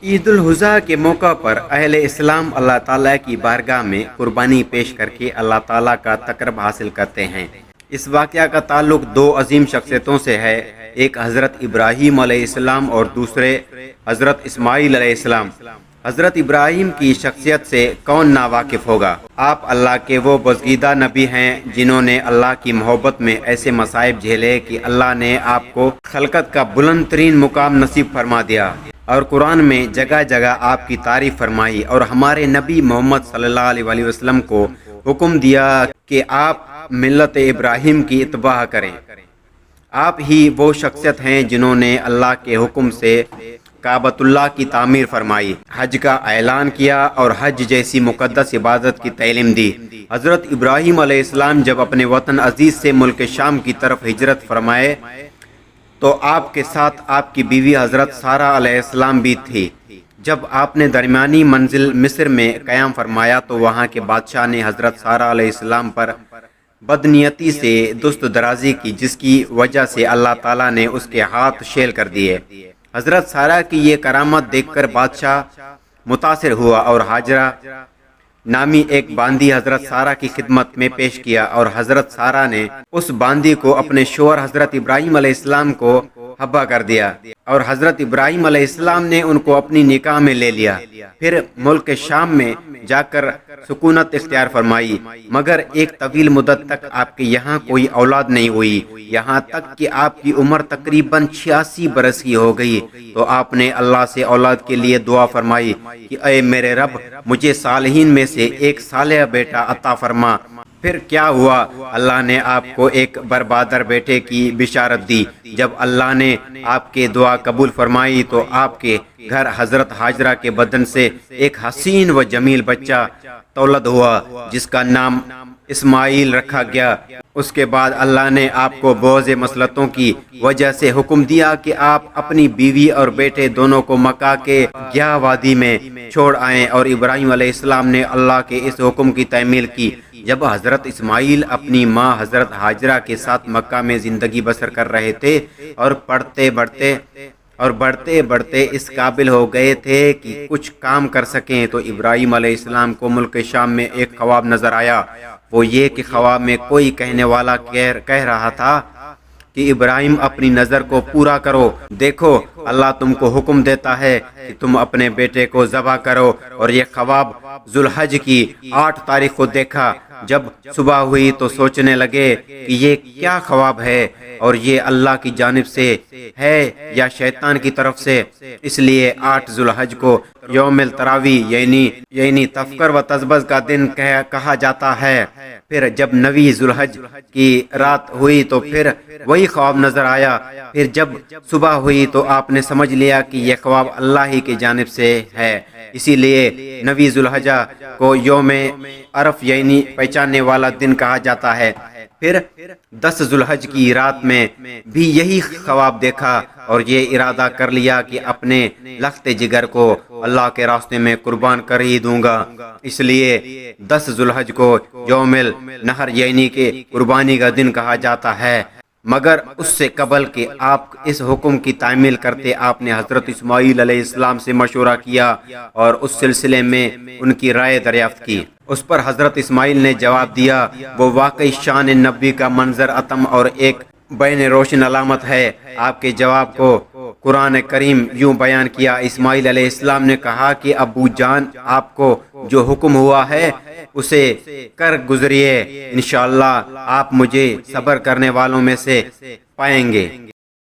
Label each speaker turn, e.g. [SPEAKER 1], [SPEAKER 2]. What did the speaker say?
[SPEAKER 1] عید الاضحیٰ کے موقع پر اہل اسلام اللہ تعالیٰ کی بارگاہ میں قربانی پیش کر کے اللہ تعالیٰ کا تقرب حاصل کرتے ہیں۔ اس واقعہ کا تعلق دو عظیم شخصیتوں سے ہے، ایک حضرت ابراہیم علیہ السلام اور دوسرے حضرت اسماعیل علیہ السلام۔ حضرت ابراہیم کی شخصیت سے کون ناواقف ہوگا؟ آپ اللہ کے وہ برگزیدہ نبی ہیں جنہوں نے اللہ کی محبت میں ایسے مصائب جھیلے کہ اللہ نے آپ کو خلقت کا بلند ترین مقام نصیب فرما دیا اور قرآن میں جگہ جگہ آپ کی تعریف فرمائی، اور ہمارے نبی محمد صلی اللہ علیہ وسلم کو حکم دیا کہ آپ ملت ابراہیم کی اتباع کریں۔ آپ ہی وہ شخصیت ہیں جنہوں نے اللہ کے حکم سے کعبۃ اللہ کی تعمیر فرمائی، حج کا اعلان کیا اور حج جیسی مقدس عبادت کی تعلیم دی۔ حضرت ابراہیم علیہ السلام جب اپنے وطن عزیز سے ملک شام کی طرف ہجرت فرمائے تو آپ کے ساتھ آپ کی بیوی حضرت سارہ علیہ السلام بھی تھی۔ جب آپ نے درمیانی منزل مصر میں قیام فرمایا تو وہاں کے بادشاہ نے حضرت سارہ علیہ السلام پر بدنیتی سے دست درازی کی، جس کی وجہ سے اللہ تعالیٰ نے اس کے ہاتھ شیل کر دیے۔ حضرت سارہ کی یہ کرامت دیکھ کر بادشاہ متاثر ہوا اور حاجرہ نامی ایک باندی حضرت سارہ کی خدمت میں پیش کیا، اور حضرت سارہ نے اس باندی کو اپنے شوہر حضرت ابراہیم علیہ السلام کو حبا کر دیا، اور حضرت ابراہیم علیہ السلام نے ان کو اپنی نکاح میں لے لیا۔ پھر ملک شام میں جا کر سکونت اختیار فرمائی، مگر ایک طویل مدت تک آپ کے یہاں کوئی اولاد نہیں ہوئی، یہاں تک کہ آپ کی عمر تقریباً 86 برس کی ہو گئی تو آپ نے اللہ سے اولاد کے لیے دعا فرمائی کہ اے میرے رب، مجھے صالحین میں سے ایک صالح بیٹا عطا فرما۔ پھر کیا ہوا؟ اللہ نے آپ کو ایک بربادر بیٹے کی بشارت دی۔ جب اللہ نے آپ کے دعا قبول فرمائی تو آپ کے گھر حضرت حاجرہ کے بدن سے ایک حسین و جمیل بچہ تولد ہوا جس کا نام اسماعیل رکھا گیا۔ اس کے بعد اللہ نے آپ کو بعض مسلطوں کی وجہ سے حکم دیا کہ آپ اپنی بیوی اور بیٹے دونوں کو مکہ کے گیا وادی میں چھوڑ آئیں، اور ابراہیم علیہ السلام نے اللہ کے اس حکم کی تعمیل کی۔ جب حضرت اسماعیل اپنی ماں حضرت حاجرہ کے ساتھ مکہ میں زندگی بسر کر رہے تھے اور بڑھتے بڑھتے اس قابل ہو گئے تھے کہ کچھ کام کر سکیں تو ابراہیم علیہ السلام کو ملک شام میں ایک خواب نظر آیا۔ وہ یہ کہ خواب میں کوئی کہنے والا کہہ رہا تھا کہ ابراہیم اپنی نظر کو پورا کرو، دیکھو اللہ تم کو حکم دیتا ہے کہ تم اپنے بیٹے کو ذبح کرو۔ اور یہ خواب ذوالحج کی 8 تاریخ کو دیکھا۔ جب صبح ہوئی تو سوچنے لگے کہ یہ کیا خواب ہے اور یہ اللہ کی جانب سے ہے یا شیطان کی طرف سے۔ اس لیے 8 ذوالحج کو یوم التراوی یعنی تفکر و تذبذ کا دن کہا جاتا ہے۔ پھر جب 9 ذوالحج کی رات ہوئی تو پھر وہی خواب نظر آیا۔ پھر جب صبح ہوئی تو آپ نے سمجھ لیا کہ یہ خواب اللہ ہی کی جانب سے ہے، اسی لیے 9 ذوالحجہ کو یوم عرف یعنی پہچاننے والا دن کہا جاتا ہے۔ پھر 10 ذوالحج کی رات میں بھی یہی خواب دیکھا اور یہ ارادہ کر لیا کہ اپنے لخت جگر کو اللہ کے راستے میں قربان کر ہی دوں گا۔ اس لیے 10 ذوالحج کو یوم النحر یعنی کہ قربانی کا دن کہا جاتا ہے۔ مگر اس سے قبل کہ آپ اس حکم کی تعمیل کرتے، آپ نے حضرت اسماعیل علیہ السلام سے مشورہ کیا اور اس سلسلے میں ان کی رائے دریافت کی۔ اس پر حضرت اسماعیل نے جواب دیا، وہ واقعی شان نبی کا منظر عتم اور ایک بین روشن علامت ہے۔ آپ کے جواب کو قرآن کریم یوں بیان کیا۔ اسماعیل علیہ السلام نے کہا کہ ابو جان، آپ کو جو حکم ہوا ہے اسے کر گزریے، انشاءاللہ آپ مجھے صبر کرنے والوں میں سے پائیں گے۔